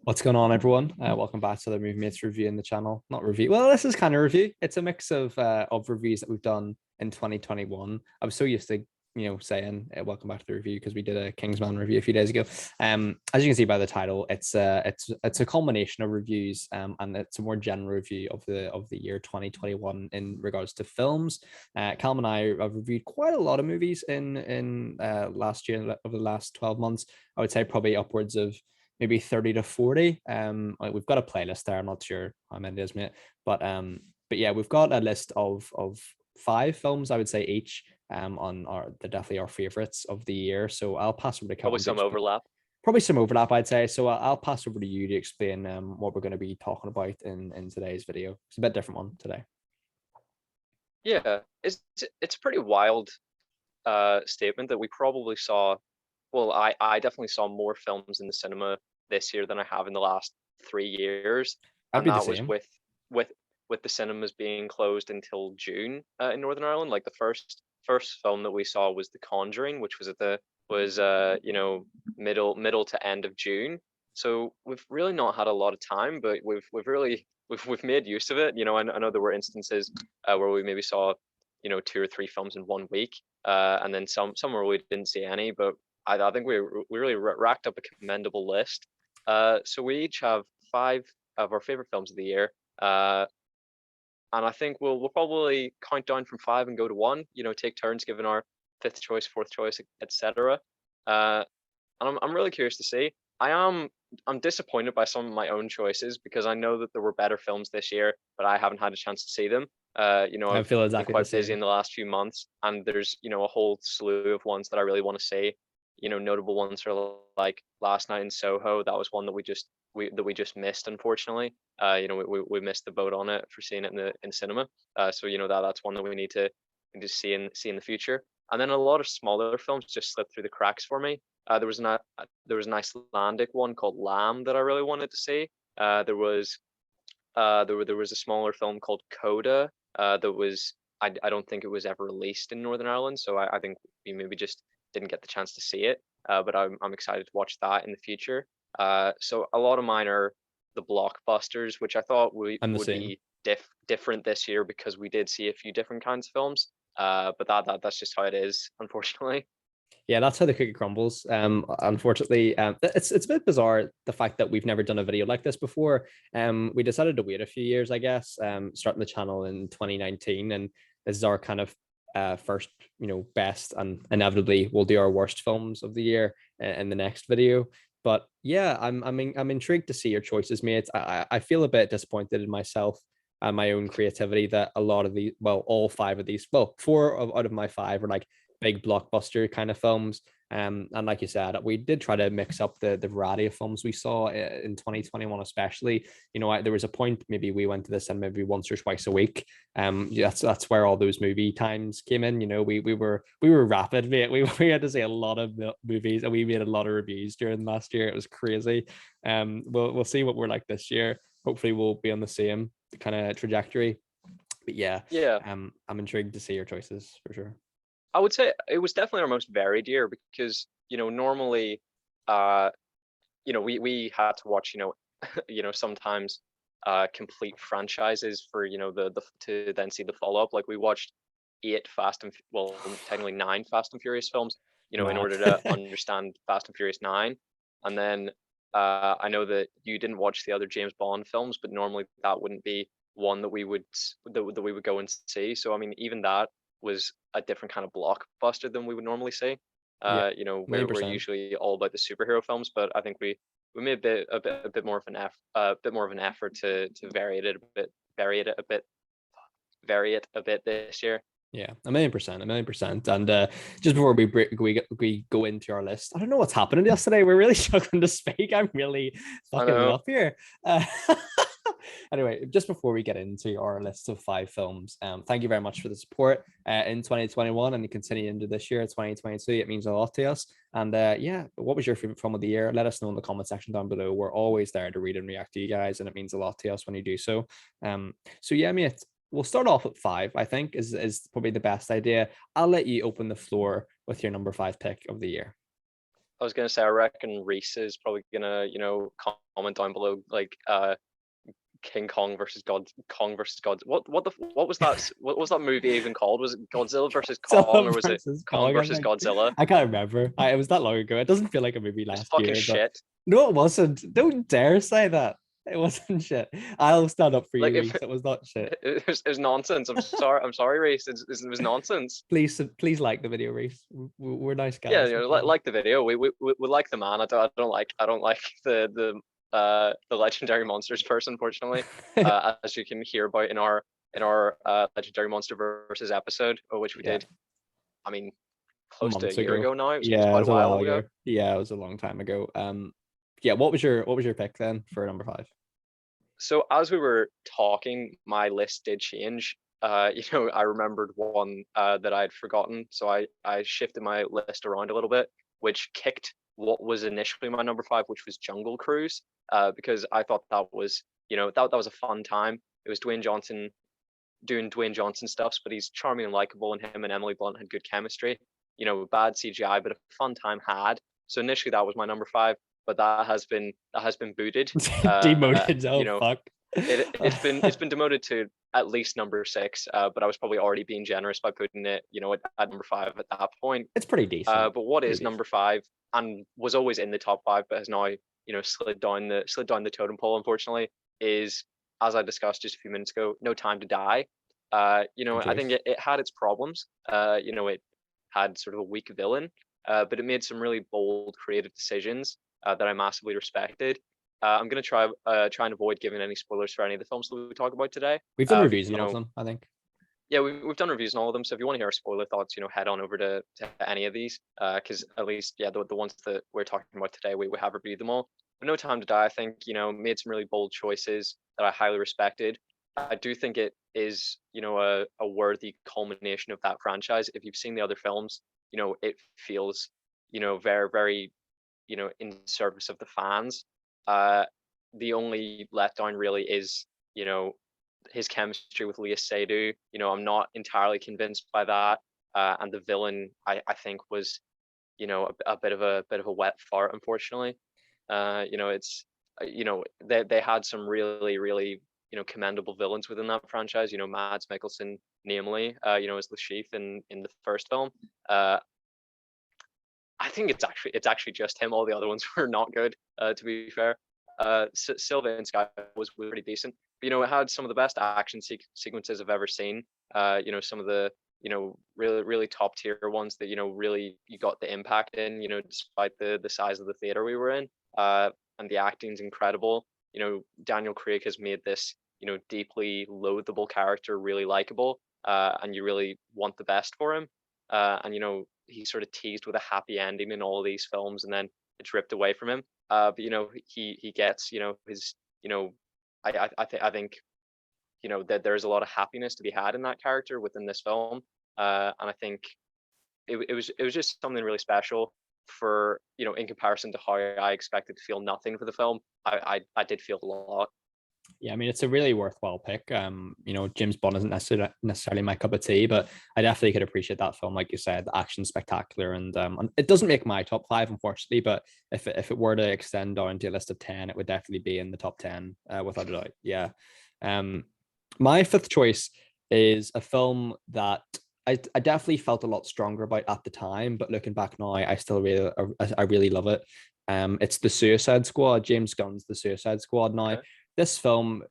What's going on, everyone? Welcome back to the Movie Mates review in the channel. Not review. Well, this is kind of review. It's a mix of reviews that we've done in 2021. I was so used to saying welcome back to the review because we did a Kingsman review a few days ago. As you can see by the title, it's a culmination of reviews, and it's a more general review of the year 2021 in regards to films. Calum and I have reviewed quite a lot of movies in last year, over the last 12 months. I would say probably upwards of maybe 30 to 40. We've got a playlist there. I'm not sure how many it is, mate. But yeah, we've got a list of five films, I would say, each on they're definitely our favorites of the year. So I'll pass over to Calum. Probably some overlap. Probably some overlap, I'd say. So I'll pass over to you to explain what we're going to be talking about in today's video. It's a bit different one today. Yeah, it's a pretty wild statement that we probably saw. Well, I definitely saw more films in the cinema this year than I have in the last 3 years, I'd and be the that was same. with the cinemas being closed until June in Northern Ireland. Like the first film that we saw was The Conjuring, which was middle to end of June. So we've really not had a lot of time, but we've made use of it. I know there were instances where we maybe saw 2 or 3 films in one week, and then some where we didn't see any. But I think we really racked up a commendable list. So we each have 5 of our favorite films of the year, and I think we'll probably count down from 5 and go to 1. Take turns giving our fifth choice, fourth choice, etc. And I'm really curious to see. I'm disappointed by some of my own choices because I know that there were better films this year, but I haven't had a chance to see them. I I've feel been exactly the quite busy same. in the last few months, and there's a whole slew of ones that I really want to see. Notable ones are like Last Night in Soho. That was one that we just missed, unfortunately. We missed the boat on it for seeing it in cinema. So that's one that we need to see in the future. And then a lot of smaller films just slipped through the cracks for me. There was an Icelandic one called Lamb that I really wanted to see. There was a smaller film called Coda that was I don't think it was ever released in Northern Ireland, so I think we maybe just didn't get the chance to see it. But I'm excited to watch that in the future. So a lot of mine are the blockbusters, which I thought I'm the would same. be different this year because we did see a few different kinds of films. But that's just how it is, unfortunately. Yeah, that's how the cookie crumbles. Unfortunately, it's a bit bizarre the fact that we've never done a video like this before. We decided to wait a few years, I guess, starting the channel in 2019, and this is our kind of first, best, and inevitably we'll do our worst films of the year in the next video. But yeah, I'm intrigued to see your choices, mate. I feel a bit disappointed in myself and my own creativity that a lot of these, well, all 5 of these, well, 4 out of my 5 are like big blockbuster kind of films. And like you said, we did try to mix up the variety of films we saw in 2021, especially. There was a point maybe we went to this and maybe once or twice a week. That's where all those movie times came in. We were rapid, mate. We had to see a lot of movies, and we made a lot of reviews during last year. It was crazy. We'll see what we're like this year. Hopefully, we'll be on the same kind of trajectory. But yeah, Yeah. I'm intrigued to see your choices for sure. I would say it was definitely our most varied year because normally uh we had to watch sometimes complete franchises for the to then see the follow up. Like we watched 8 technically 9 Fast and Furious films in Mad. order to understand Fast and Furious 9. And then I know that you didn't watch the other James Bond films, but normally that wouldn't be one that we would go and see. So I mean, even that was a different kind of blockbuster than we would normally see. Yeah, million We're percent. usually all about the superhero films, but I think we made a bit more of an effort to vary it a bit this year. Yeah, a million percent, a million percent. And just before we go into our list, I don't know what's happening yesterday. We're really struggling to speak. I'm really I fucking it know. up here. Anyway, just before we get into our list of 5 films, thank you very much for the support in 2021, and you continue into this year, 2022. It means a lot to us. And yeah, what was your favorite film of the year? Let us know in the comment section down below. We're always there to read and react to you guys, and it means a lot to us when you do so. So yeah, mate, we'll start off at 5. I think is probably the best idea. I'll let you open the floor with your number 5 pick of the year. I was gonna say, I reckon Reese is probably gonna, you know, comment down below, like, King Kong versus God. What was that? What was that movie even called? Was it Godzilla versus Kong, Godzilla or was it versus Kong Kong, I versus think. Godzilla? I can't remember. It was that long ago. It doesn't feel like a movie It's last fucking year, but shit. no, it wasn't. Don't dare say that. It wasn't shit. I'll stand up for you, Like, Reese. if It was not shit. it was nonsense. I'm sorry, Reese. It was nonsense. Please like the video, Reese. We're nice Yeah, guys. you know, like the video. We like the man. I don't like the legendary monsters first, unfortunately. As you can hear about in our legendary monster versus episode, which we Yeah, did. I mean, close to a months year ago. ago now. It was Yeah, it quite a was a while while ago. ago. Yeah, it was a long time ago. Yeah, what was your pick then for number five? So as we were talking, my list did change. You know, I remembered one that I'd forgotten, so I shifted my list around a little bit, which kicked what was initially my number five, which was Jungle Cruise, because I thought that was, you know, that was a fun time. It was Dwayne Johnson doing Dwayne Johnson stuffs, but he's charming and likable, and him and Emily Blunt had good chemistry. You know, bad CGI, but a fun time had. So initially that was my number five, but that has been booted. Demoted. You Oh know, fuck. it's been demoted to at least number six, but I was probably already being generous by putting it, you know, at number five at that point. It's pretty decent. But what Pretty is decent. number five and was always in the top five, but has now, you know, slid down the totem pole, unfortunately, is, as I discussed just a few minutes ago, No Time to Die. You know, Good I think choice. it had its problems. You know, it had sort of a weak villain, but it made some really bold, creative decisions that I massively respected. I'm gonna try and avoid giving any spoilers for any of the films that we talk about today. We've done reviews You on all of know, them, I think. yeah, we've done reviews on all of them. So if you want to hear our spoiler thoughts, you know, head on over to any of these, because at least, yeah, the ones that we're talking about today, we have reviewed them all. But No Time to Die, I think, you know, made some really bold choices that I highly respected. I do think it is, you know, a worthy culmination of that franchise. If you've seen the other films, you know, it feels, you know, very, very, you know, in service of the fans. Uh, the only letdown really is, you know, his chemistry with Leah Seydoux. You know, I'm not entirely convinced by that. And the villain, I think, was, you know, a bit of a wet fart, unfortunately. You know, it's you know, they had some really, you know, commendable villains within that franchise. You know, Mads Mikkelsen, namely, you know, as the chief in the first film. Uh, I think it's actually just him. All the other ones were not good, to be fair. Silva and Sky was pretty decent. But, you know, it had some of the best action sequences I've ever seen. You know, some of the, you know, really top tier ones that, you know, really you got the impact in. You know, despite the size of the theater we were in. And the acting's incredible. You know, Daniel Craig has made this, you know, deeply loathable character really likable, and you really want the best for him. And you know, he's sort of teased with a happy ending in all of these films, and then it's ripped away from him. But you know, he gets, you know, his, you know, I think, you know, that there's a lot of happiness to be had in that character within this film. And I think it was just something really special for, you know, in comparison to how I expected to feel nothing for the film. I did feel a lot. Yeah, I mean it's a really worthwhile pick. You know, James Bond isn't necessarily my cup of tea, but I definitely could appreciate that film. Like you said, the action's spectacular, and it doesn't make my top five, unfortunately. But if it were to extend down to a list of 10, it would definitely be in the top 10, without a doubt. Yeah. Um, my fifth choice is a film that I definitely felt a lot stronger about at the time, but looking back now, I really love it. It's the Suicide Squad, James Gunn's The Suicide Squad. Now, Okay. this film,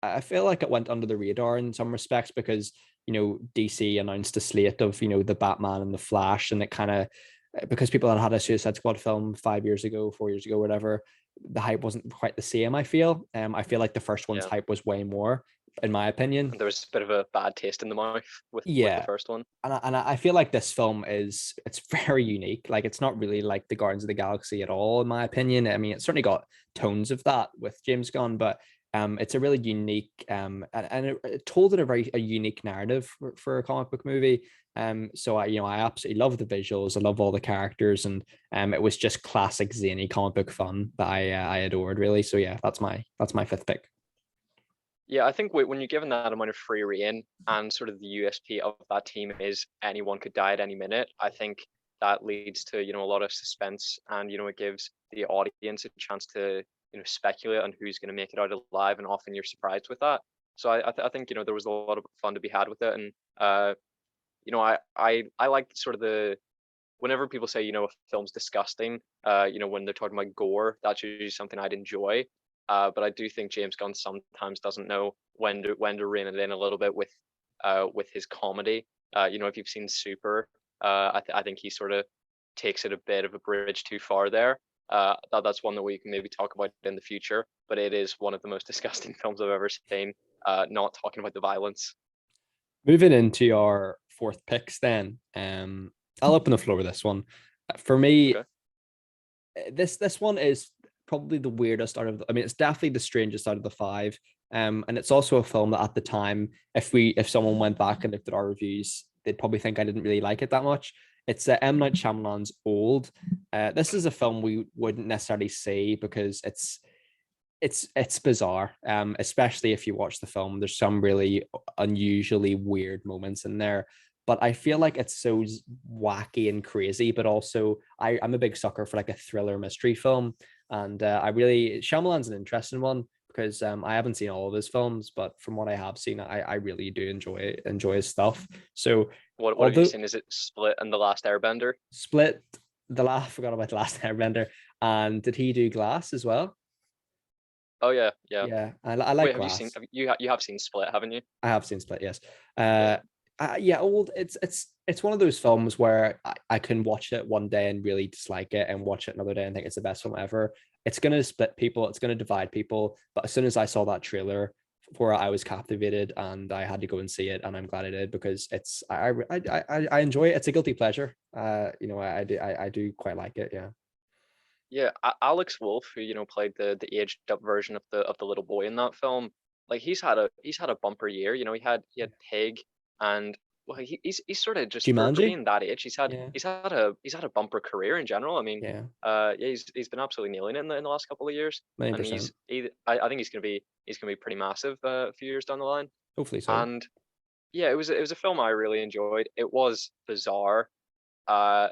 I feel like it went under the radar in some respects because, you know, DC announced a slate of, you know, the Batman and the Flash, and it kind of, because people had had a Suicide Squad film 5 years ago, 4 years ago, whatever, the hype wasn't quite the same. I feel like the first one's Yeah. hype was way more, in my opinion. And there was a bit of a bad taste in the mouth with the Yeah, first one. and I feel like this film it's very unique. Like it's not really like the Guardians of the Galaxy at all, in my opinion. I mean, it's certainly got tones of that with James Gunn, but it's a really unique and it told in a unique narrative for a comic book movie. So I absolutely love the visuals. I love all the characters, and it was just classic zany comic book fun that I adored really. So yeah, that's my fifth pick. Yeah, I think when you're given that amount of free reign and sort of the USP of that team is anyone could die at any minute, I think that leads to, a lot of suspense, and it gives the audience a chance to, speculate on who's going to make it out alive, and often you're surprised with that. So I think, there was a lot of fun to be had with it. And I like sort of the, whenever people say, a film's disgusting, when they're talking about gore, that's usually something I'd enjoy. But I do think James Gunn sometimes doesn't know when to rein it in a little bit with his comedy. If you've seen Super, I think he sort of takes it a bit of a bridge too far there. That's one that we can maybe talk about in the future, but it is one of the most disgusting films I've ever seen. Not talking about the violence. Moving into our fourth picks, then I'll open the floor with this one. For me, Okay. this one is probably the weirdest out of. I mean, it's definitely the strangest out of the five. And it's also a film that at the time, if someone went back and looked at our reviews, they'd probably think I didn't really like it that much. It's M. Night Shyamalan's Old. This is a film we wouldn't necessarily see because it's bizarre, especially if you watch the film. There's some really unusually weird moments in there, but I feel like it's so wacky and crazy. But also, I'm a big sucker for like a thriller mystery film, and Shyamalan's an interesting one because I haven't seen all of his films, but from what I have seen, I really do enjoy his stuff. So What have you although seen? Is it Split and The Last Airbender? Split, I forgot about the last Airbender, and did he do Glass as well? Oh yeah, yeah. Yeah, I like Wait, have you seen? Glass. You have seen Split, haven't you? I have seen Split, yes. Yeah. Yeah, Old. It's one of those films where I can watch it one day and really dislike it, and watch it another day and think it's the best film ever. It's gonna split people. It's gonna divide people. But as soon as I saw that trailer, where I was captivated and I had to go and see it, and I'm glad I did because I enjoy it. It's a guilty pleasure. I do quite like it. Yeah. Yeah, Alex Wolff, who played the aged up version of the little boy in that film, like he's had a bumper year. He had Pig, and well, he's sort of just for Jumanji. being that age, he's had Yeah. he's had a bumper career in general. I mean, Yeah. yeah, he's been absolutely nailing it in the last couple of years, Many and percent. I think he's gonna be pretty massive a few years down the line. Hopefully so. And yeah, it was a film I really enjoyed. It was bizarre. Uh,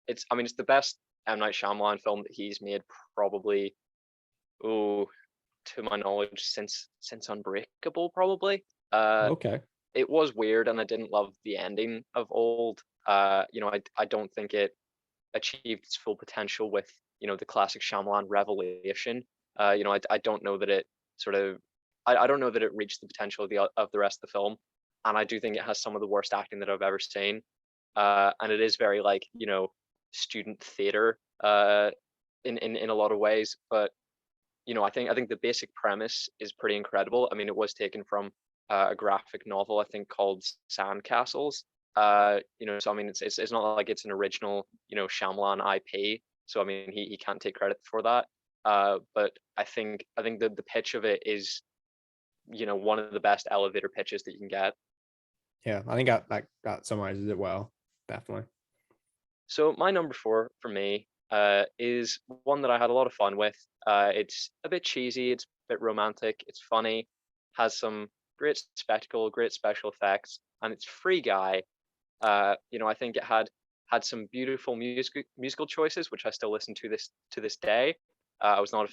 it's the best M. Night Shyamalan film that he's made, probably, oh, to my knowledge, since Unbreakable, probably. Okay. It was weird, and I didn't love the ending of Old. I don't think it achieved its full potential with the classic Shyamalan revelation. I don't know that it sort of I don't know that it reached the potential of the rest of the film, and I do think it has some of the worst acting that I've ever seen. And it is very, like, student theater in a lot of ways. But I think the basic premise is pretty incredible. I mean, it was taken from a graphic novel, I think, called Sandcastles. So I mean, it's not like it's an original Shyamalan IP. So I mean, he can't take credit for that. But I think the pitch of it is one of the best elevator pitches that you can get. Yeah, I think that summarizes it well. Definitely. So my number four for me is one that I had a lot of fun with. It's a bit cheesy, it's a bit romantic, it's funny, has some great spectacle, great special effects, and it's Free Guy. I think it had some beautiful musical choices, which I still listen to this day. I was not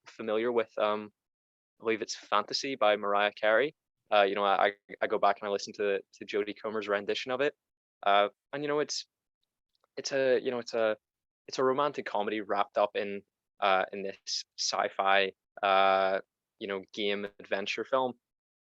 familiar with, I believe it's Fantasy by Mariah Carey. I go back and I listen to Jodie Comer's rendition of it, and it's a it's a romantic comedy wrapped up in this sci-fi game adventure film,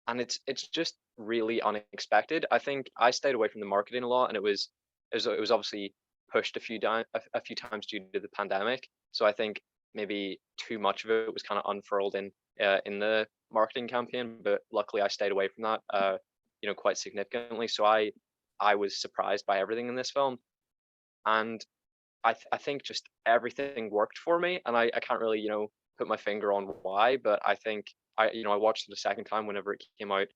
and it's just really unexpected. I think I stayed away from the marketing a lot, and it was obviously pushed a few times due to the pandemic. So I think maybe too much of it was kind of unfurled in the marketing campaign, but luckily I stayed away from that quite significantly. So I was surprised by everything in this film, and I think just everything worked for me, and I can't really put my finger on why, but I think I watched it a second time whenever it came out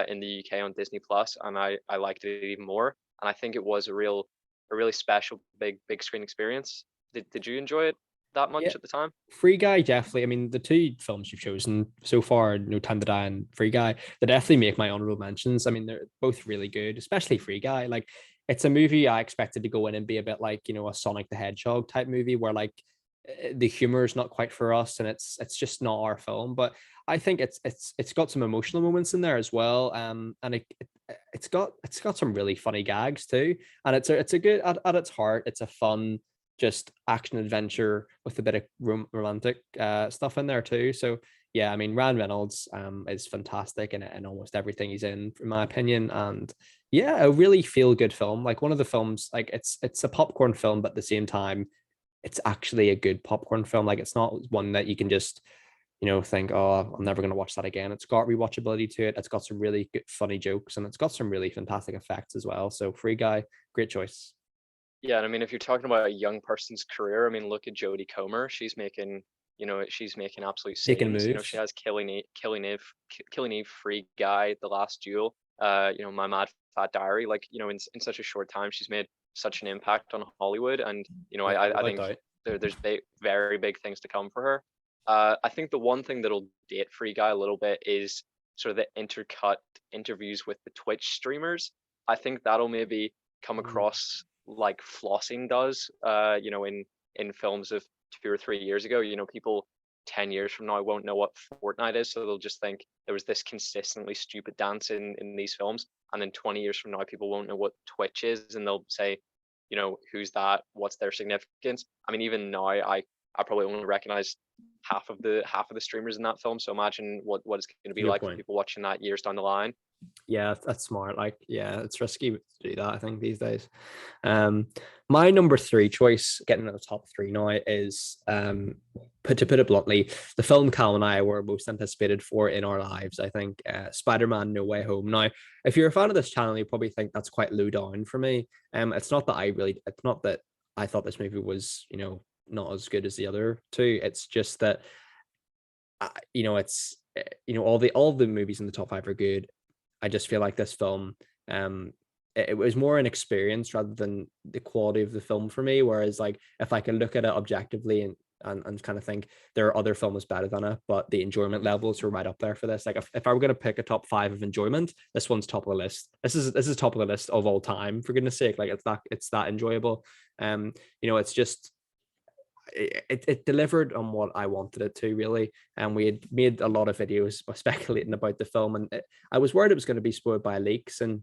in the UK on Disney Plus, and I liked it even more, and I think it was a really special big screen experience. Did you enjoy it that Yeah, much at the time? Free Guy definitely. I mean, the two films you've chosen so far, No Time to Die and Free Guy, they definitely make my honorable mentions. I mean, they're both really good, especially Free Guy. Like, it's a movie I expected to go in and be a bit like, a Sonic the Hedgehog type movie where like the humor is not quite for us and it's just not our film. But I think it's got some emotional moments in there as well. And it's got some really funny gags too. And it's a good at its heart, it's a fun just action adventure with a bit of romantic stuff in there too. So yeah, I mean, Ryan Reynolds is fantastic in almost everything he's in my opinion. And yeah, a really feel good film. Like one of the films, like it's a popcorn film, but at the same time, it's actually a good popcorn film. Like it's not one that you can just, think, oh, I'm never going to watch that again. It's got rewatchability to it. It's got some really good, funny jokes, and it's got some really fantastic effects as well. So Free Guy, great choice. Yeah, and I mean, if you're talking about a young person's career, I mean, look at Jodie Comer. She's making absolute Taking saves. She moves. has Killing Eve, Free Guy, The Last Duel. My Mad Fat Diary. Like, in such a short time, she's made such an impact on Hollywood, and Yeah, I without think doubt. there's very big things to come for her. I think the one thing that'll date Free Guy a little bit is sort of the intercut interviews with the Twitch streamers. I think that'll maybe come Mm. across like flossing does, in films of 2 or 3 years ago. People 10 years from now won't know what Fortnite is, so they'll just think there was this consistently stupid dance in these films. And then 20 years from now, people won't know what Twitch is, and they'll say, who's that? What's their significance? I mean, even now, I probably only recognize half of the streamers in that film. So imagine what it's going to be Good like for point. people watching that years down the line. Yeah, that's smart. Like, yeah, it's risky to do that, I think, these days. Um, my number three choice, getting to the top three now, is to put it bluntly, the film Cal and I were most anticipated for in our lives. I think Spider-Man: No Way Home. Now, if you're a fan of this channel, you probably think that's quite low down for me. It's not that I thought this movie was, not as good as the other two. It's just that, it's all the movies in the top five are good. I just feel like this film, it was more an experience rather than the quality of the film for me. Whereas, like, if I can look at it objectively and kind of think there are other films better than it, but the enjoyment levels are right up there for this. Like, if I were going to pick a top five of enjoyment, this one's top of the list. This is top of the list of all time. For goodness sake, like it's that enjoyable. It's just it delivered on what I wanted it to, really. And we had made a lot of videos speculating about the film, and I was worried it was going to be spoiled by leaks, and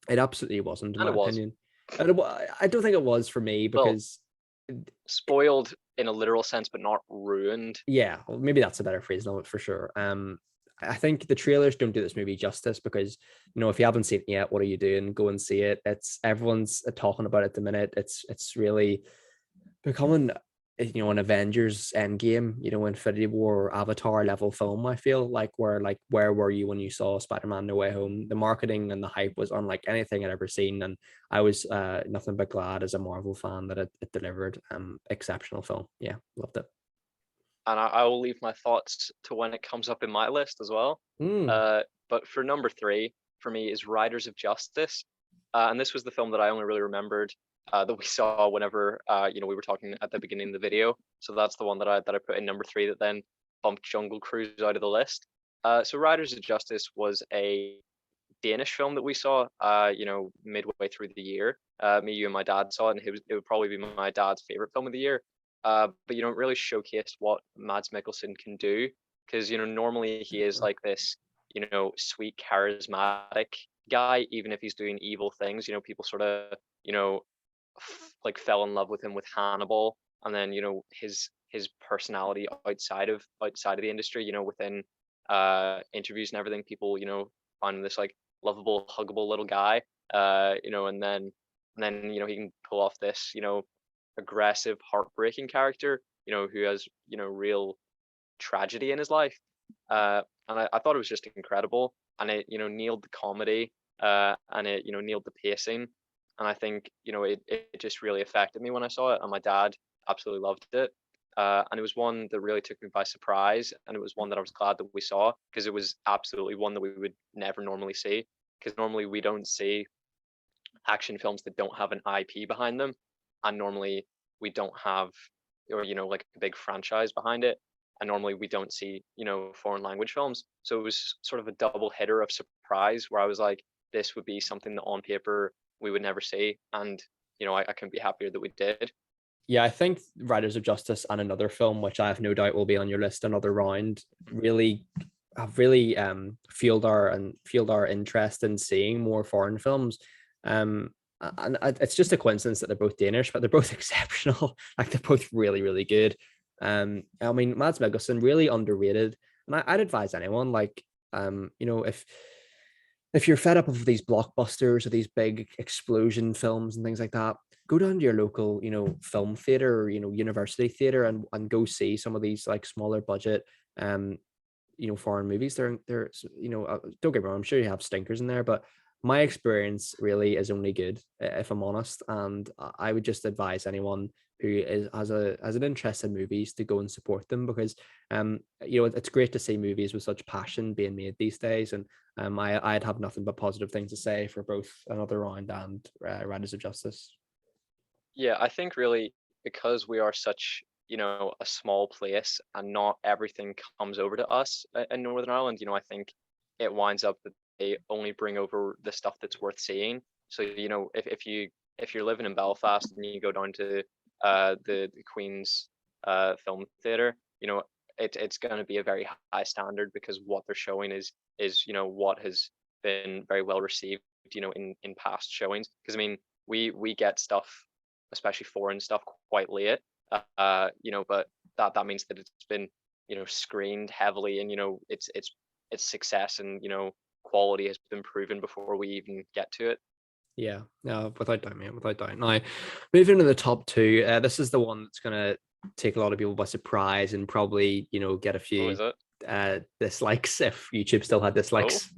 it absolutely wasn't, in And my it was. opinion. And I don't think it was for me Well, because, spoiled in a literal sense, but not ruined. yeah, well, maybe that's a better phrase than it for sure. I think the trailers don't do this movie justice because, if you haven't seen it yet, what are you doing? Go and see it. It's everyone's talking about it at the minute. It's really becoming, an Avengers Endgame, Infinity War or Avatar level film. I feel like where were you when you saw Spider-Man: No Way Home? The marketing and the hype was unlike anything I'd ever seen, and I was nothing but glad as a Marvel fan that it delivered. Exceptional film. Yeah, loved it. And I will leave my thoughts to when it comes up in my list as well. Mm. But for number three, for me, is Riders of Justice. And this was the film that I only really remembered that we saw whenever we were talking at the beginning of the video. So that's the one that I put in number three that then bumped Jungle Cruise out of the list. So Riders of Justice was a Danish film that we saw, midway through the year. Me, you, and my dad saw it, and it would probably be my dad's favorite film of the year. But it really showcased what Mads Mikkelsen can do, because normally he is like this, sweet, charismatic guy, even if he's doing evil things. People sort of, like fell in love with him with Hannibal, and then his personality outside of the industry, within interviews and everything, people find him this like lovable, huggable little guy, and then he can pull off this aggressive, heartbreaking character, who has real tragedy in his life. And I thought it was just incredible, and it nailed the comedy, and it nailed the pacing, and I think it just really affected me when I saw it, and my dad absolutely loved it. And it was one that really took me by surprise, and it was one that I was glad that we saw, because it was absolutely one that we would never normally see, because normally we don't see action films that don't have an IP behind them, and normally we don't have, or like a big franchise behind it, and normally we don't see foreign language films. So it was sort of a double hitter of surprise, where I was like, this would be something that on paper we would never see. And I couldn't be happier that we did. Yeah, I think Riders of Justice and another film, which I have no doubt will be on your list, Another Round, really have really fueled our interest in seeing more foreign films. And it's just a coincidence that they're both Danish, but they're both exceptional. Like they're both really, really good. I mean, Mads Mikkelsen really underrated, and I'd advise anyone like, if you're fed up of these blockbusters or these big explosion films and things like that, go down to your local, film theater or, university theater and go see some of these like smaller budget, um, foreign movies. They're, don't get me wrong, I'm sure you have stinkers in there, but my experience really is only good, if I'm honest. And I would just advise anyone who has an interest in movies to go and support them, because it's great to see movies with such passion being made these days. And I'd have nothing but positive things to say for both Another Round and Riders of Justice. Yeah, I think really because we are such, a small place and not everything comes over to us in Northern Ireland, I think it winds up that they only bring over the stuff that's worth seeing. So, if you're living in Belfast and you go down to the Queen's film theatre, it's going to be a very high standard, because what they're showing is what has been very well received, in past showings. Because I mean, we get stuff, especially foreign stuff, quite late. But that means that it's been, screened heavily, and its success and quality has been proven before we even get to it. Yeah, no, without doubt, mate, without doubt. Now, moving to the top two, this is the one that's gonna take a lot of people by surprise and probably, get a Oh, few is it? dislikes if YouTube still had Oh, dislikes.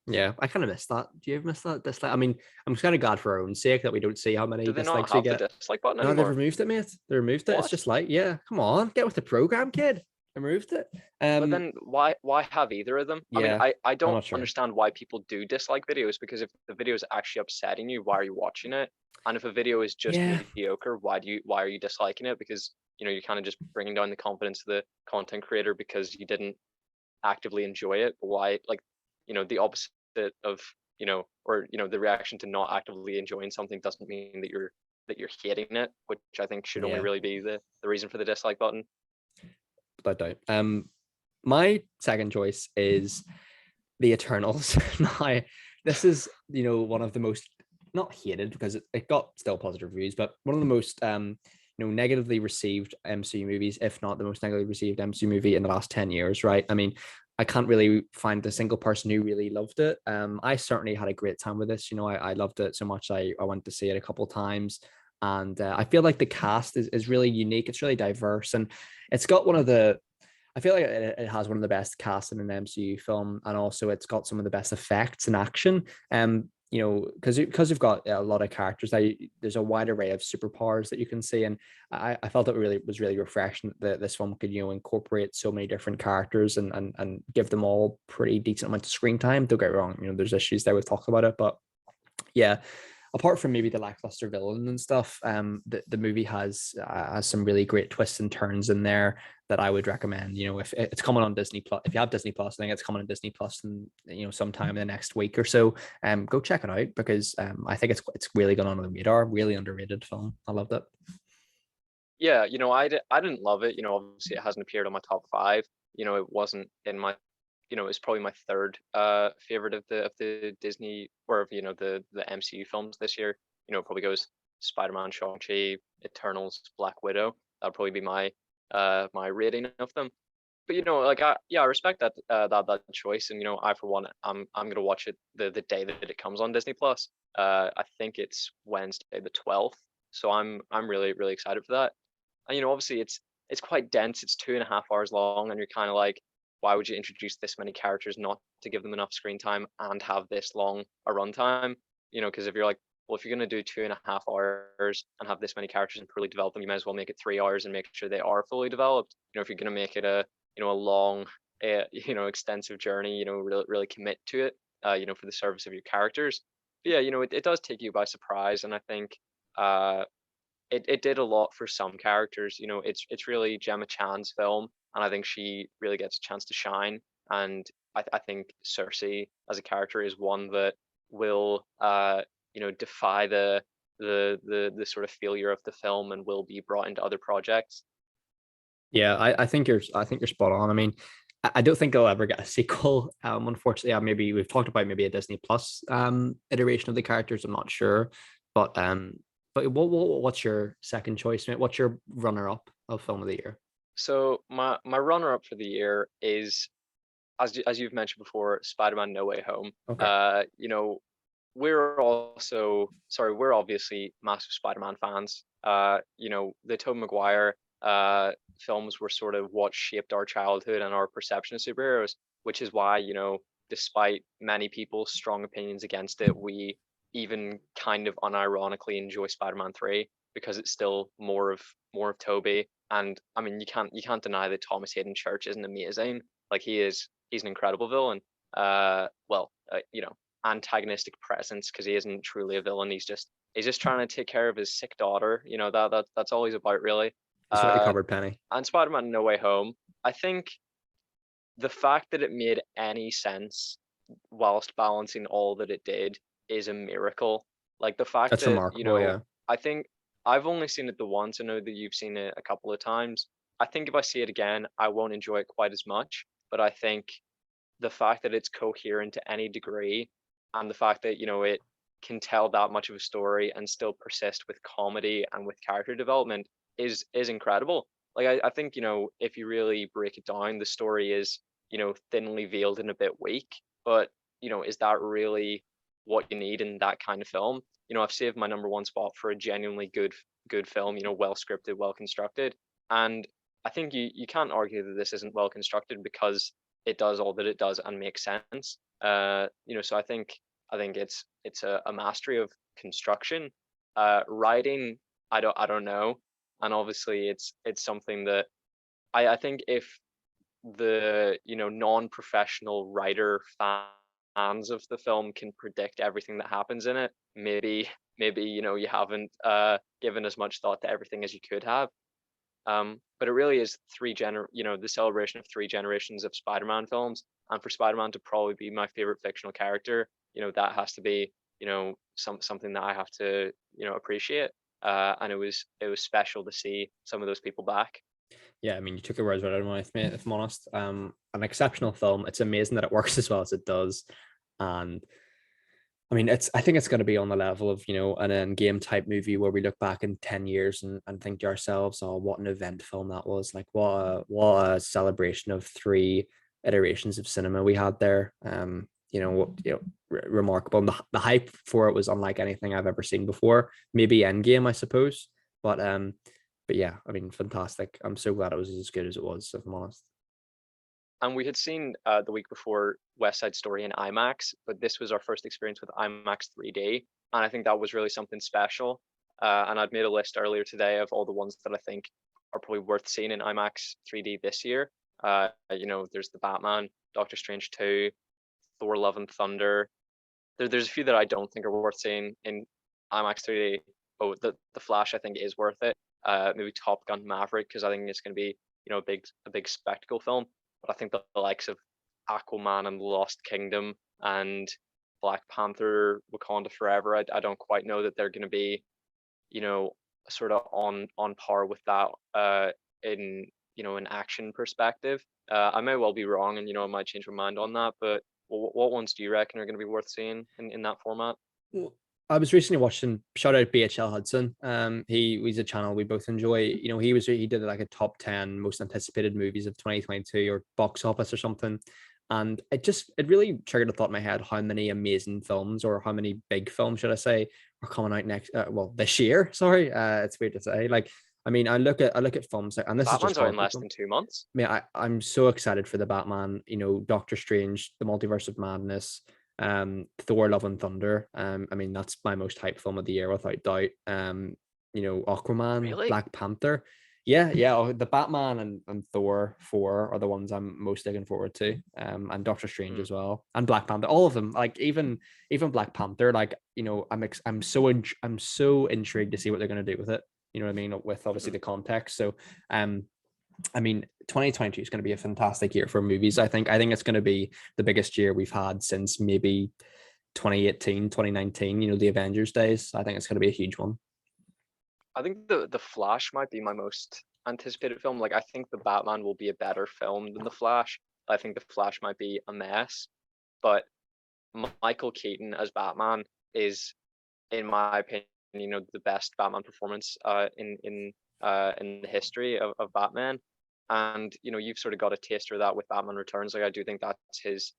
Yeah, I kind of missed that. Do you ever miss that dislike? I mean, I'm just kind of glad for our own sake that we don't see how do many they not dislikes we have the get. dislike button No, they've anymore? removed it, mate. They removed it. It's What? just like, yeah, come on, get with the program, kid. They removed it. But then why have either of them? I mean, Yeah, I I'm don't not sure. understand why people do dislike videos, because if the video is actually upsetting you, why are you watching it? And if a video is just Yeah, mediocre, why are you disliking it? Because you're kind of just bringing down the confidence of the content creator because you didn't actively enjoy it. But why, like, the opposite of, or the reaction to not actively enjoying something doesn't mean that you're hating it, which I think should only yeah, really be the reason for the dislike button. without doubt. My second choice is the Eternals. Now, this is, one of the most, not hated because it got still positive reviews, but one of the most negatively received MCU movies, if not the most negatively received MCU movie in the last 10 years, right? I mean, I can't really find a single person who really loved it. I certainly had a great time with this. I loved it so much. I went to see it a couple of times. And I feel like the cast is really unique. It's really diverse. And it's got one of the, I feel like it has one of the best casts in an MCU film, and also it's got some of the best effects and action. Because you've got a lot of characters, there's a wide array of superpowers that you can see, and I felt it was really refreshing that this film could incorporate so many different characters and give them all pretty decent amount of screen time. Don't get me wrong, there's issues there. We've talked about it, but yeah, apart from maybe the lackluster villain and stuff, the movie has some really great twists and turns in there that I would recommend. If it's coming on Disney Plus, if you have Disney Plus, I think it's coming on Disney Plus, and sometime in the next week or so, go check it out, because I think it's really gone under the radar. Really underrated film. I loved it. Yeah, I didn't love it. Obviously it hasn't appeared on my top five. It wasn't in my, it's probably my third favorite of the Disney, or of the MCU films this year. It probably goes Spider-Man, Shang-Chi, Eternals, Black Widow. That'll probably be my rating of them. But like, I respect that choice. And I, for one, I'm gonna watch it the day that it comes on Disney Plus. I think it's Wednesday the 12th. So I'm really really excited for that. And obviously it's quite dense. It's 2.5 hours long, and you're kind of like, why would you introduce this many characters not to give them enough screen time and have this long a runtime? Because if you're like, well, if you're gonna do 2.5 hours and have this many characters and fully develop them, you might as well make it 3 hours and make sure they are fully developed. If you're gonna make it a long, extensive journey, really really commit to it, for the service of your characters. But yeah, it does take you by surprise, and I think uh it did a lot for some characters. It's really Gemma Chan's film, and I think she really gets a chance to shine. And I think Cersei as a character is one that will defy the sort of failure of the film and will be brought into other projects. Yeah, I think you're spot on. I mean, I don't think I'll ever get a sequel. Unfortunately, maybe we've talked about maybe a Disney Plus iteration of the characters. I'm not sure, but what's your second choice, mate? What's your runner up of film of the year? So my runner up for the year is, as you've mentioned before, Spider-Man No Way Home. Okay, We're obviously massive Spider-Man fans. The Tobey Maguire films were sort of what shaped our childhood and our perception of superheroes, which is why, despite many people's strong opinions against it, we even kind of unironically enjoy Spider-Man 3 because it's still more of Tobey. And I mean, you can't deny that Thomas Hayden Church isn't amazing. Like he's an incredible villain. Antagonistic presence because he isn't truly a villain. He's just trying to take care of his sick daughter. That's all he's about really. he's got you Uh, covered, Penny. and Spider-Man No Way Home, I think the fact that it made any sense whilst balancing all that it did is a miracle. Like the fact That's that, remarkable. Yeah, I think I've only seen it the once. I know that you've seen it a couple of times. I think if I see it again, I won't enjoy it quite as much. But I think the fact that it's coherent to any degree, and the fact that it can tell that much of a story and still persist with comedy and with character development is incredible. Like I think if you really break it down, the story is thinly veiled and a bit weak, but is that really what you need in that kind of film? I've saved my number one spot for a genuinely good film, well scripted, well constructed. And I think you can't argue that this isn't well constructed because it does all that it does and makes sense. So I think it's a mastery of construction. Writing, I don't know, and obviously it's something that I think if the non-professional writer fans of the film can predict everything that happens in it, maybe you haven't given as much thought to everything as you could have. But it really is the celebration of three generations of Spider-Man films, and for Spider-Man to probably be my favorite fictional character, that has to be, something that I have to, appreciate. And it was special to see some of those people back. yeah. I mean, you took the words right out of my mouth, mate. If I'm honest, an exceptional film. It's amazing that it works as well as it does, and I mean, I think it's going to be on the level of, an end-game type movie where we look back in 10 years and think to ourselves, oh, what an event film that was. Like, what a celebration of three iterations of cinema we had there. Remarkable. And the hype for it was unlike anything I've ever seen before. Maybe Endgame, I suppose. But yeah, I mean, fantastic. I'm so glad it was as good as it was, if I'm honest. And we had seen the week before West Side Story in IMAX, but this was our first experience with IMAX 3D, and I think that was really something special. And I'd made a list earlier today of all the ones that I think are probably worth seeing in IMAX 3D this year. There's the Batman, Doctor Strange 2, Thor: Love and Thunder. There's a few that I don't think are worth seeing in IMAX 3D. Oh, the Flash I think is worth it. Maybe Top Gun: Maverick because I think it's going to be a big spectacle film. But I think the likes of Aquaman and the Lost Kingdom and Black Panther, Wakanda Forever, I don't quite know that they're going to be, sort of on par with that in an action perspective. I may well be wrong, and I might change my mind on that. But what ones do you reckon are going to be worth seeing in that format? Well, I was recently watching, shout out BHL Hudson. He's a channel we both enjoy. He did like a top 10 most anticipated movies of 2022 or box office or something. And it really triggered a thought in my head how many amazing films, or how many big films, should I say, are coming out this year. Sorry. It's weird to say. Like, I mean, I look at films like, and this is just Batman's out in horror less film. than 2 months. I mean, I'm so excited for the Batman, Doctor Strange, the Multiverse of Madness, Thor: Love and Thunder. I mean, that's my most hyped film of the year without doubt. Aquaman, Really? Black Panther. Yeah, yeah. The Batman and Thor 4 are the ones I'm most looking forward to. And Doctor Strange Mm. as well, and Black Panther. All of them. Like even Black Panther. Like, I'm so intrigued to see what they're gonna do with it. You know what I mean? With obviously Mhm. the context. So I mean, 2022 is going to be a fantastic year for movies. I think it's going to be the biggest year we've had since maybe 2018, 2019, the Avengers days. I think it's going to be a huge one. I think the Flash might be my most anticipated film. Like I think the Batman will be a better film than the Flash. I think the Flash might be a mess, but Michael Keaton as Batman is, in my opinion, the best Batman performance in the history of Batman. And you've sort of got a taster of that with Batman Returns. Like I do think that's his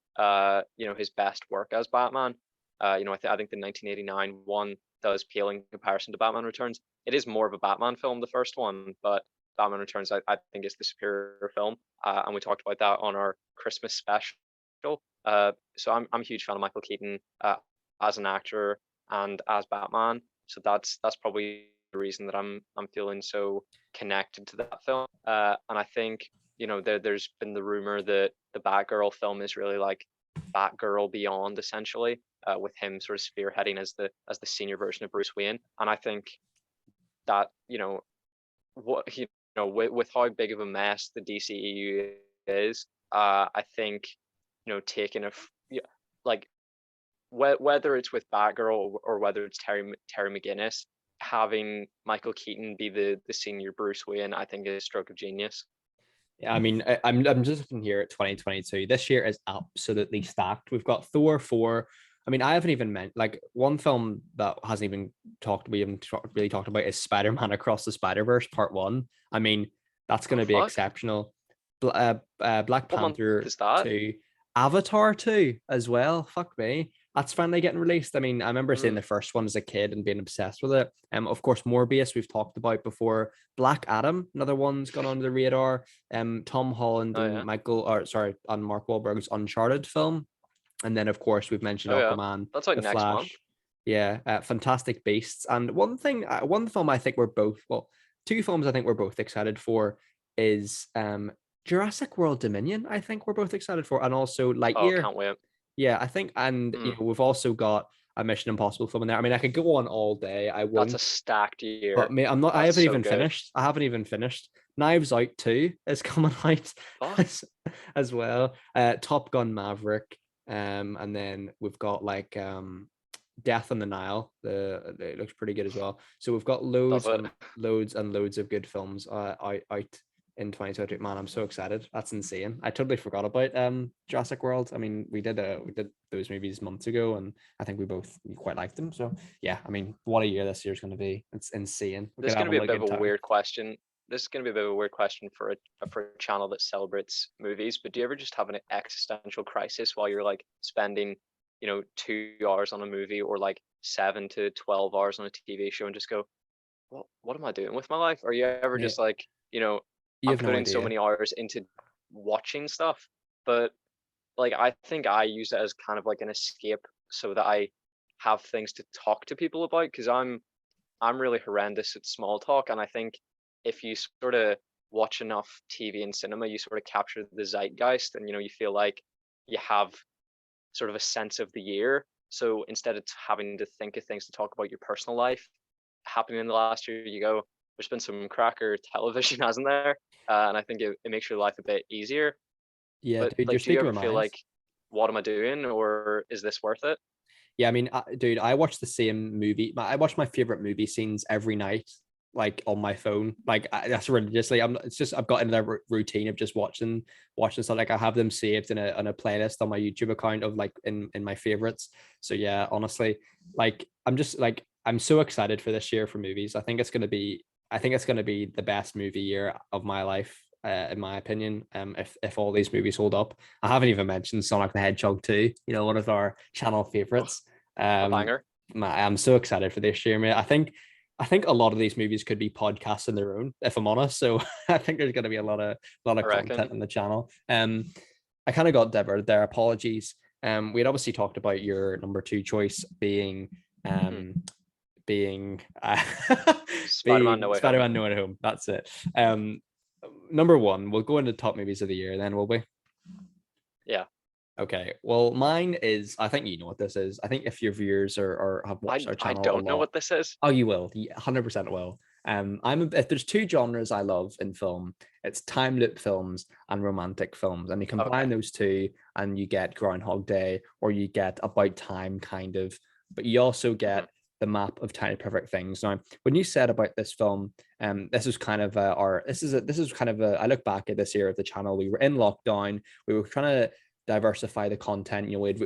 best work as Batman. I think the 1989 one does pale in comparison to Batman Returns. It is more of a Batman film, the first one, but Batman Returns I think is the superior film. And we talked about that on our Christmas special. So I'm a huge fan of Michael Keaton as an actor and as Batman. So that's probably the reason that I'm feeling so connected to that film. And I think there's been the rumor that the Batgirl film is really like Batgirl Beyond, essentially, with him sort of spearheading as the senior version of Bruce Wayne. And I think that with how big of a mess the DCEU is, I think taking like whether it's with Batgirl or whether it's Terry McGinnis, having Michael Keaton be the senior Bruce Wayne, I think is a stroke of genius. Yeah, I mean, I'm just looking here at 2022. This year is absolutely stacked. We've got Thor 4. I mean, I haven't even meant like one film that hasn't even we haven't really talked about is Spider-Man Across the Spider-Verse Part 1. I mean, that's going to be exceptional. Black Panther 2, Avatar 2 as well. Fuck me. That's finally getting released. I mean, I remember seeing the first one as a kid and being obsessed with it. Of course, Morbius we've talked about before. Black Adam, another one's gone under the radar. Tom Holland and Mark Wahlberg's Uncharted film. And then, of course, we've mentioned Aquaman, that's like The next Flash. month. Yeah, Fantastic Beasts. And one film I think two films I think we're both excited for is Jurassic World Dominion. I think we're both excited for, and also Lightyear. Oh, can't wait. Yeah, I think, and we've also got a Mission Impossible film in there. I mean, I could go on all day. I won't. That's a stacked year. But I'm not. I haven't even finished. I haven't even finished. Knives Out 2 is coming out as well. Top Gun Maverick. And then we've got like Death on the Nile. It looks pretty good as well. So we've got loads and loads of good films out in 2022. Man, I'm so excited. That's insane. I totally forgot about Jurassic World. I mean, we did those movies months ago, and I think we both quite liked them. So yeah, I mean, what a year this year is going to be. It's insane. This is going to be a bit of a weird question. This is going to be a bit of a weird question for a channel that celebrates movies, but do you ever just have an existential crisis while you're like spending 2 hours on a movie or like 7 to 12 hours on a TV show and just go, what am I doing with my life? Are you ever just like, I'm putting so many hours into watching stuff, but like I think I use it as kind of like an escape so that I have things to talk to people about, because I'm really horrendous at small talk, and I think if you sort of watch enough TV and cinema, you sort of capture the zeitgeist, and you feel like you have sort of a sense of the year. So instead of having to think of things to talk about your personal life happening in the last year, you go, there's been some cracker television, hasn't there? And I think it makes your life a bit easier. Yeah, but dude, like, do you ever feel like, what am I doing, or is this worth it? Yeah, I mean, dude, I watch the same movie. I watch my favorite movie scenes every night, like on my phone. Like that's religiously. I've got into that routine of just watching stuff. Like I have them saved in a playlist on my YouTube account of like in my favorites. So yeah, honestly, like I'm so excited for this year for movies. I think it's gonna be the best movie year of my life. In my opinion, if all these movies hold up. I haven't even mentioned Sonic the Hedgehog 2, one of our channel favorites. Banger. I'm so excited for this year, mate. I think a lot of these movies could be podcasts in their own, if I'm honest. So I think there's going to be a lot of content on the channel. I kind of got diverted there. Apologies. We had obviously talked about your number 2 choice being Spider-Man No Way Home. That's it. Number 1, we'll go into top movies of the year then, will we? Yeah. Okay. Well, mine is, I think you know what this is. I think if your viewers or have watched our channel, I don't know what this is. Oh, you will. 100% will. If there's two genres I love in film, it's time loop films and romantic films, and you combine Okay. those two, and you get Groundhog Day, or you get About Time, kind of, but you also Hmm. get the map of Tiny Perfect Things. Now, when you said about this film, this is kind of this is kind of I look back at this year of the channel. We were in lockdown. We were trying to diversify the content. We'd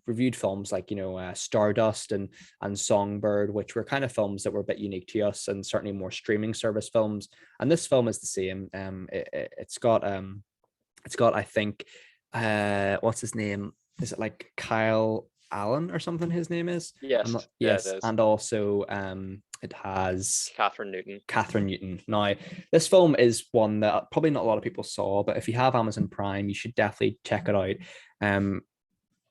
reviewed films like Stardust and Songbird, which were kind of films that were a bit unique to us, and certainly more streaming service films. And this film is the same. It's got, I think, what's his name? Is it like Kyle Allen or something? His name is. I'm Yes. not. Yeah, it Yes, is. and also it has Catherine Newton. Catherine Newton. Now, this film is one that probably not a lot of people saw, but if you have Amazon Prime, you should definitely check it out.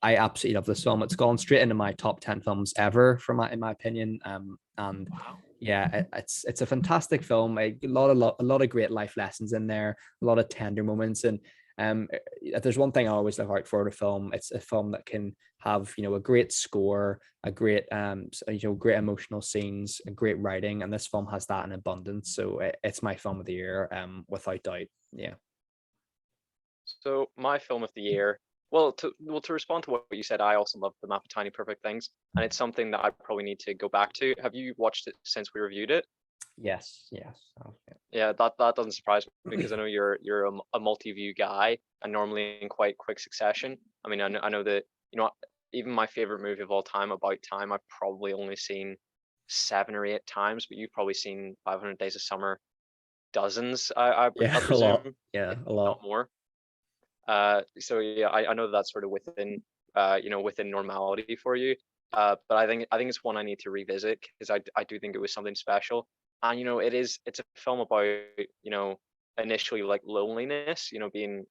I absolutely love this film. It's gone straight into my top 10 films ever, in my opinion. And Wow. yeah, it's a fantastic film. A lot of great life lessons in there, a lot of tender moments. And if there's one thing I always look out for in a film, it's a film that can have a great score, a great great emotional scenes, and great writing. And this film has that in abundance. So it's my film of the year, without doubt. Yeah. So my film of the year. Well, to respond to what you said, I also love the map of Tiny Perfect Things, and it's something that I probably need to go back to. Have you watched it since we reviewed it? Yes. Yes. Oh, Yeah, that doesn't surprise me because I know you're a multi-view guy, and normally in quite quick succession. I mean, I know that even my favorite movie of all time, About Time, I've probably only seen 7 or 8 times, but you've probably seen 500 Days of Summer dozens, yeah. I A lot. presume, Yeah. if A not lot. more. So yeah, I know that's sort of within within normality for you. But I think it's one I need to revisit because I do think it was something special. And it's a film about initially like loneliness, being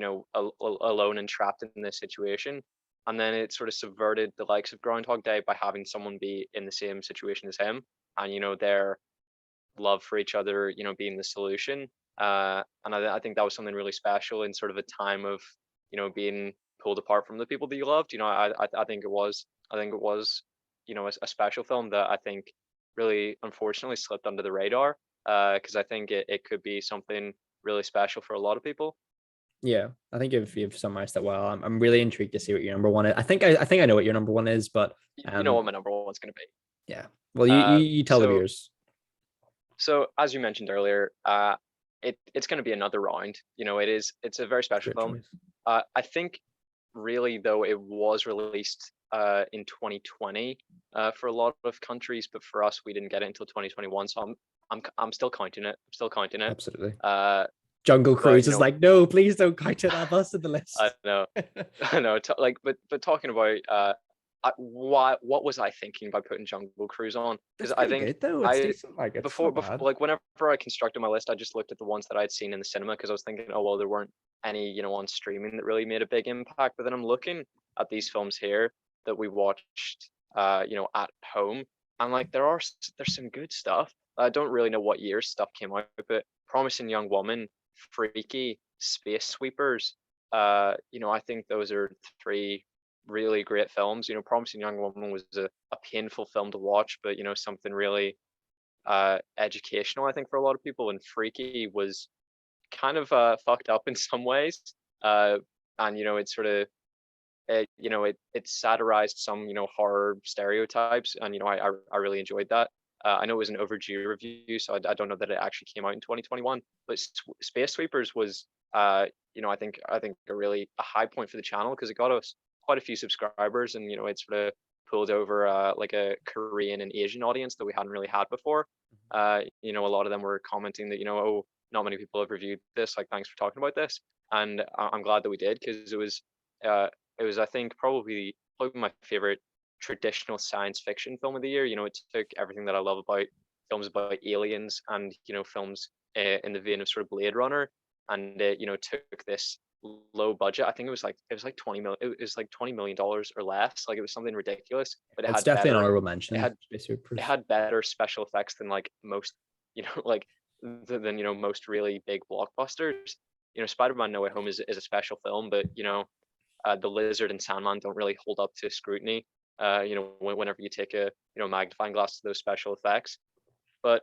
alone and trapped in this situation, and then it sort of subverted the likes of Groundhog Day by having someone be in the same situation as him, and their love for each other, being the solution. And I think that was something really special in sort of a time of, being pulled apart from the people that you loved. I think it was, a special film that I think really unfortunately slipped under the radar. Because I think it could be something really special for a lot of people. Yeah, I think you've summarized that well. I'm really intrigued to see what your number one is. I think I know what your number one is, but You know what my number one's going to be. yeah. Well, Uh, you tell the so viewers. So as you mentioned earlier, it's going to be another round. It's a very special Great film. choice. I think really though it was released in 2020 for a lot of countries, but for us we didn't get it until 2021. So I'm still counting it. I'm still counting it. Absolutely. Uh, Jungle but Cruise is like, no, please don't count it. Add us to the I list. know, I know. But talking about what was I thinking by putting Jungle Cruise on? It's Because I pretty think good though. It's I decent. Like it's before, not before bad. like whenever I constructed my list, I just looked at the ones that I'd seen in the cinema because I was thinking, oh well, there weren't any on streaming that really made a big impact. But then I'm looking at these films here that we watched, at home, and like there's some good stuff. I don't really know what year stuff came out, but Promising Young Woman, Freaky, Space Sweepers. I think those are three really great films. Promising Young Woman was a painful film to watch, but something really educational, I think, for a lot of people. And Freaky was kind of fucked up in some ways, uh, and it sort of it satirized some horror stereotypes, and I really enjoyed that. I know it was an overdue review, so I don't know that it actually came out in 2021. But Space Sweepers was, I think a high point for the channel because it got us quite a few subscribers, and it sort of pulled over like a Korean and Asian audience that we hadn't really had before. A lot of them were commenting that oh, not many people have reviewed this. Like, thanks for talking about this, and I'm glad that we did because uh, I think probably my favorite traditional science fiction film of the year. It took everything that I love about films about aliens and films in the vein of sort of Blade Runner, and it took this low budget. I think it was like 20 million. It was like $20 million or less. Like, it was something ridiculous, but it It's had definitely an better. honorable It mention. had Space it Troopers. had better special effects than like most like than most really big blockbusters. Spider-Man No Way Home is a special film, but the Lizard and Sandman don't really hold up to scrutiny. Whenever you take a magnifying glass to those special effects. But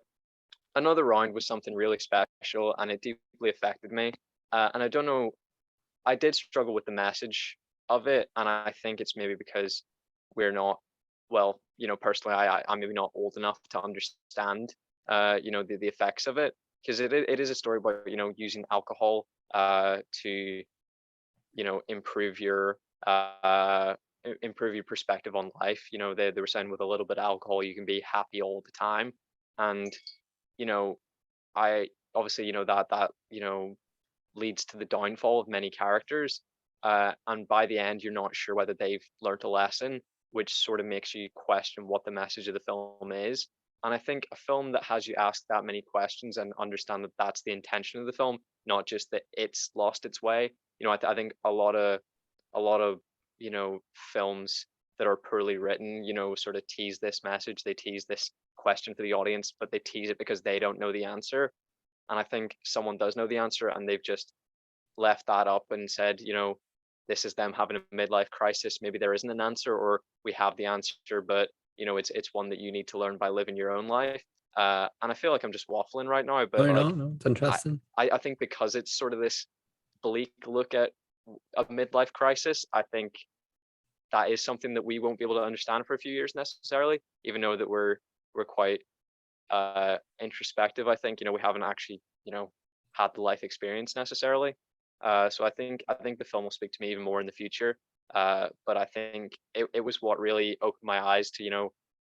Another round was something really special, and it deeply affected me. And I don't know, I did struggle with the message of it, and I think it's maybe because we're not, well, personally, I'm maybe not old enough to understand, the effects of it, because it is a story about using alcohol to improve your improve your perspective on life. They were saying with a little bit of alcohol you can be happy all the time, and you know I obviously that leads to the downfall of many characters, and by the end you're not sure whether they've learnt a lesson, which sort of makes you question what the message of the film is. And I think a film that has you ask that many questions and understand that that's the intention of the film, not just that it's lost its way. I think a lot of films that are poorly written, sort of tease this message, they tease this question for the audience, but they tease it because they don't know the answer. And I think someone does know the answer, and they've just left that up and said, this is them having a midlife crisis. Maybe there isn't an answer, or we have the answer, but it's one that you need to learn by living your own life. And I feel like I'm just waffling right now, No, but no, like no, it's I, interesting. I think because it's sort of this bleak look at a midlife crisis, I think that is something that we won't be able to understand for a few years necessarily, even though that we're quite introspective. I think we haven't actually had the life experience necessarily. So I think the film will speak to me even more in the future. But I think it was what really opened my eyes to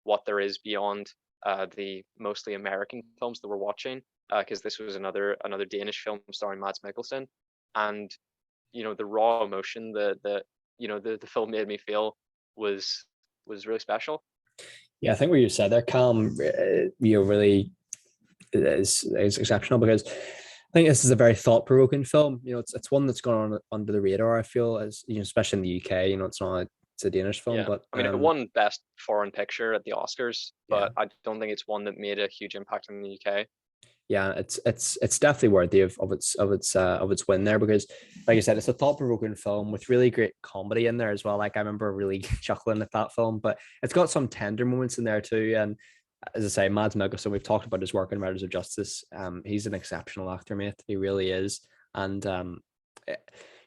what there is beyond the mostly American films that we're watching. Because this was another Danish film starring Mads Mikkelsen, and the raw emotion the film made me feel was really special. Yeah, I think what you said there, Cam, really is exceptional because I think this is a very thought provoking film. It's one that's gone on under the radar. I feel as especially in the UK. It's a Danish film, Yeah, but I mean, it won Best Foreign Picture at the Oscars, yeah, but I don't think it's one that made a huge impact in the UK. yeah, it's definitely worthy of its win there because, like I said, it's a thought provoking film with really great comedy in there as well. Like I remember really chuckling at that film, but it's got some tender moments in there too. And as I say, Mads Mikkelsen, we've talked about his work in Riders of Justice. He's an exceptional actor, mate. He really is. And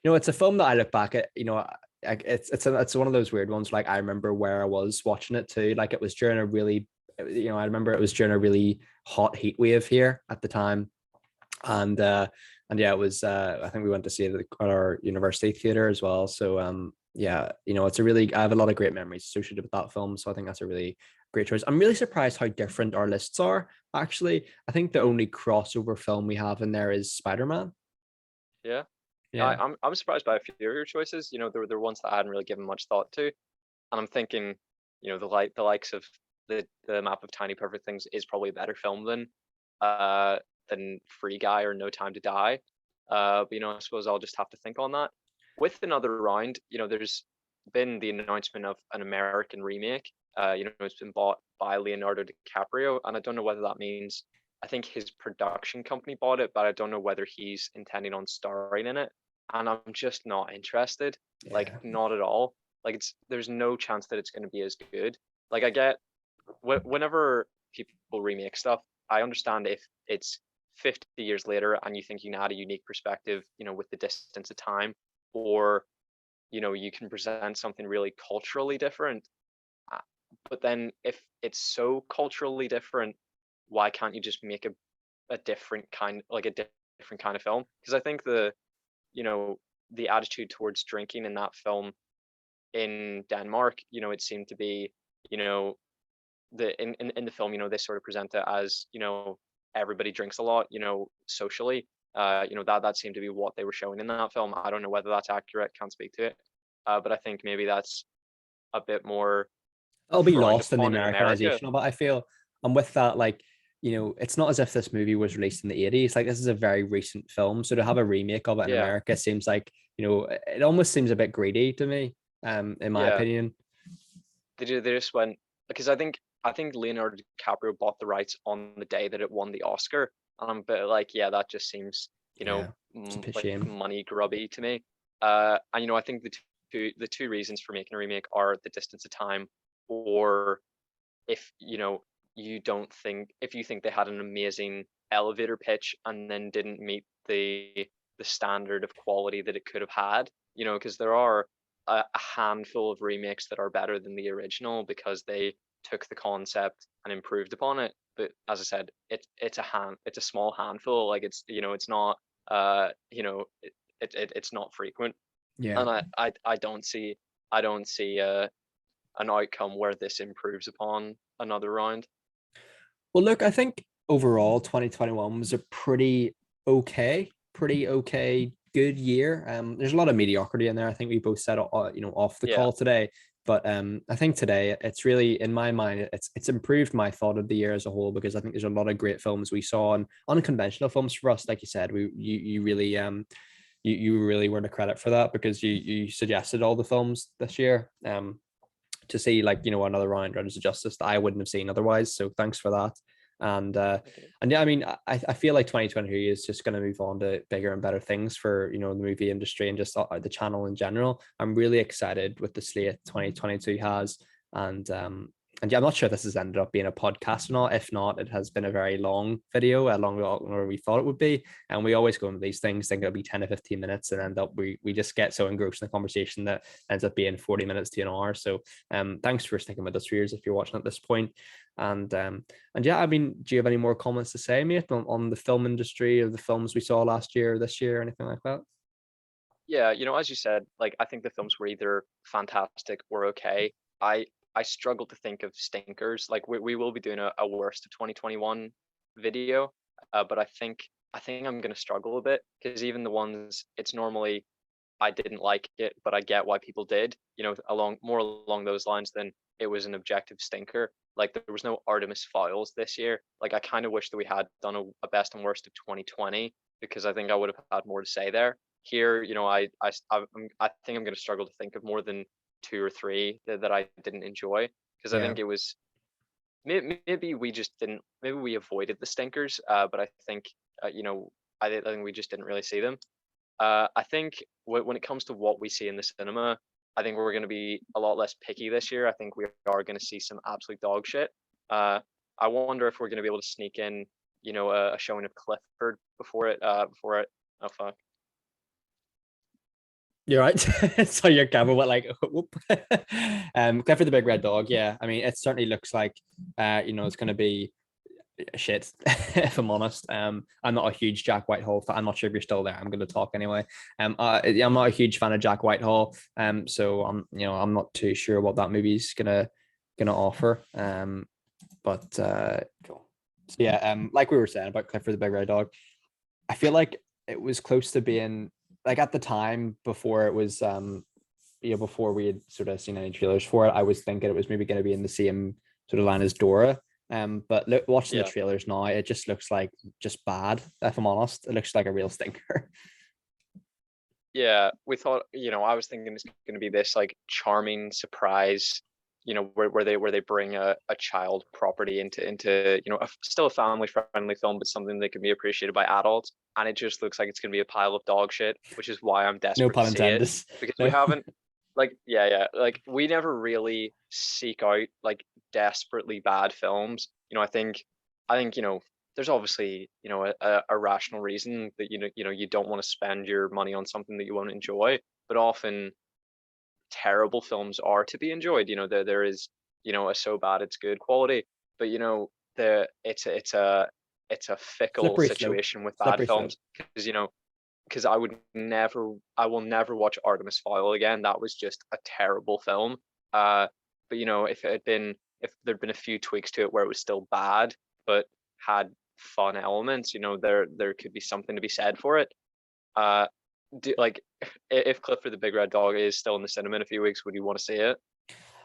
it's a film that I look back at. It's one of those weird ones. Like I remember where I was watching it too. Like it was during a really, I remember it was during a really hot heat wave here at the time, and yeah, it was. I think we went to see it at our university theater as well. So yeah, it's a really. I have a lot of great memories associated with that film. So I think that's a really great choice. I'm really surprised how different our lists are. Actually, I think the only crossover film we have in there is Spider-Man. Yeah, Yeah. I'm surprised by a few of your choices. There were ones that I hadn't really given much thought to, and I'm thinking, the likes of the Map of Tiny Perfect Things is probably a better film than Free Guy or No Time to Die. But I suppose I'll just have to think on that. With another round, there's been the announcement of an American remake. It's been bought by Leonardo DiCaprio, and I don't know whether that means, I think his production company bought it, but I don't know whether he's intending on starring in it. And I'm just not interested. Like, Yeah. not at all. Like, there's no chance that it's going to be as good. Like, I get whenever people remake stuff, I understand if it's 50 years later and you think you can add a unique perspective, with the distance of time, or you can present something really culturally different. Uh, But then if it's so culturally different, why can't you just make a different kind, like a different kind of film? Because I think you know, the attitude towards drinking in that film in Denmark, it seemed to be, you know, in the film, they sort of present it as, everybody drinks a lot, socially. That seemed to be what they were showing in that film. I don't know whether that's accurate, can't speak to it. But I think maybe that's a bit more It'll be frowned lost in the upon in America. Americanization of it, I feel. And with that, like, it's not as if this movie was released in the 80s. Like, this is a very recent film. So to have a remake of it in Yeah, America seems like, it almost seems a bit greedy to me, in my yeah. opinion. They just went, because I think Leonardo DiCaprio bought the rights on the day that it won the Oscar, and I'm a bit like, yeah, that just seems, Yeah, it's a like shame. money grubby to me. And I think the two reasons for making a remake are the distance of time, or if you don't think if you think they had an amazing elevator pitch and then didn't meet the standard of quality that it could have had, because there are a handful of remakes that are better than the original because they took the concept and improved upon it. But as I said, it's a small handful. Like it's not it's not frequent, Yeah. and I don't see an outcome where this improves upon another round. Well, look, I think overall 2021 was a pretty okay, good year. There's a lot of mediocrity in there. I think we both said, off the Yeah, call today. But I think today it's really, in my mind, it's improved my thought of the year as a whole, because I think there's a lot of great films we saw, and unconventional films for us. Like you said, you really you really were the credit for that, because you suggested all the films this year to see, like, another Ryan Runners of Justice that I wouldn't have seen otherwise. So thanks for that. And okay. and yeah, I mean, I feel like 2023 is just going to move on to bigger and better things for the movie industry and just the channel in general. I'm really excited with the slate 2022 has, and yeah, I'm not sure if this has ended up being a podcast or not. If not, it has been a very long video, longer we thought it would be. And we always go into these things thinking it'll be 10 to 15 minutes, and end up we just get so engrossed in the conversation that ends up being 40 minutes to an hour. So thanks for sticking with us, viewers, if you're watching at this point. And yeah, I mean, do you have any more comments to say, mate, on the film industry, or the films we saw last year or this year, or anything like that? Yeah, as you said, like I think the films were either fantastic or okay. I struggle to think of stinkers. Like we will be doing a worst of 2021 video, but I think I'm gonna struggle a bit, because even the ones it's normally I didn't like it, but I get why people did. Along those lines than it was an objective stinker. Like there was no Artemis Files this year. Like I kind of wish that we had done a best and worst of 2020, because I think I would have had more to say there. Here, I think I'm going to struggle to think of more than two or three that I didn't enjoy, because I Yeah. think it was maybe we just didn't maybe we avoided the stinkers, but I think I think we just didn't really see them. I think when it comes to what we see in the cinema, I think we're going to be a lot less picky this year. I think we are going to see some absolute dog shit. Uh, I wonder if we're going to be able to sneak in, a showing of Clifford before it. Oh fuck. You're right. So your camera went like, whoop. Clifford the Big Red Dog. Yeah, I mean, it certainly looks like, it's going to be shit. If I'm honest, I'm not a huge Jack Whitehall fan. I'm not sure if you're still there. I'm going to talk anyway. I'm not a huge fan of Jack Whitehall. So I'm not too sure what that movie's gonna offer. But cool. So yeah, like we were saying about Clifford the Big Red Dog, I feel like it was close to being, like, at the time before it was before we had sort of seen any trailers for it, I was thinking it was maybe going to be in the same sort of line as Dora. But look, watching the Yeah. trailers now, it just looks like just bad. If I'm honest, it looks like a real stinker. Yeah, we thought, I was thinking it's going to be this like charming surprise, where they bring a child property into still a family friendly film, but something that can be appreciated by adults. And it just looks like it's going to be a pile of dog shit, which is why I'm No desperate to pun see it, intended. because we No. haven't, like, yeah, like we never really seek out like desperately bad films. I think there's obviously a rational reason that you don't want to spend your money on something that you won't enjoy, but often terrible films are to be enjoyed. There is a so bad it's good quality, but it's a fickle Slippery slope. situation with bad Slippery slope. films, because I will never watch Artemis Fowl again. That was just a terrible film. But if there'd been a few tweaks to it where it was still bad but had fun elements, there could be something to be said for it. Uh, like if Clifford the Big Red Dog is still in the cinema in a few weeks, would you want to see it?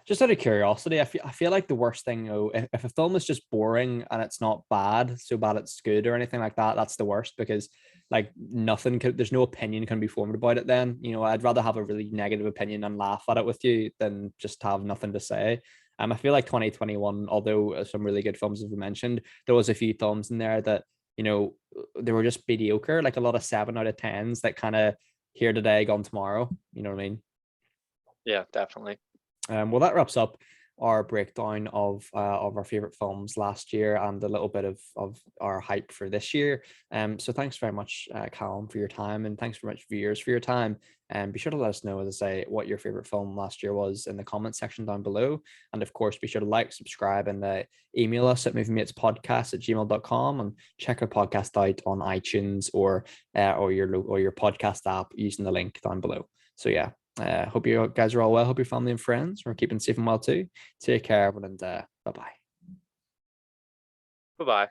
Just out of curiosity, I feel like the worst thing, if a film is just boring and it's not bad, so bad it's good or anything like that, that's the worst, because like there's no opinion can be formed about it then. I'd rather have a really negative opinion and laugh at it with you than just have nothing to say. I feel like 2021, although some really good films have been mentioned, there was a few films in there that, they were just mediocre, like a lot of 7 out of 10s that kind of here today, gone tomorrow. You know what I mean? Yeah, definitely. Well, that wraps up our breakdown of our favorite films last year and a little bit of our hype for this year. So thanks very much, Callum, for your time, and thanks very much, viewers, for your time. And be sure to let us know, as I say, what your favorite film last year was in the comment section down below. And of course, be sure to like, subscribe, and email us at moviematespodcast@gmail.com, and check our podcast out on iTunes or your podcast app using the link down below. So yeah, hope you guys are all well. Hope your family and friends are keeping safe and well too. Take care, everyone, and bye-bye. Bye-bye.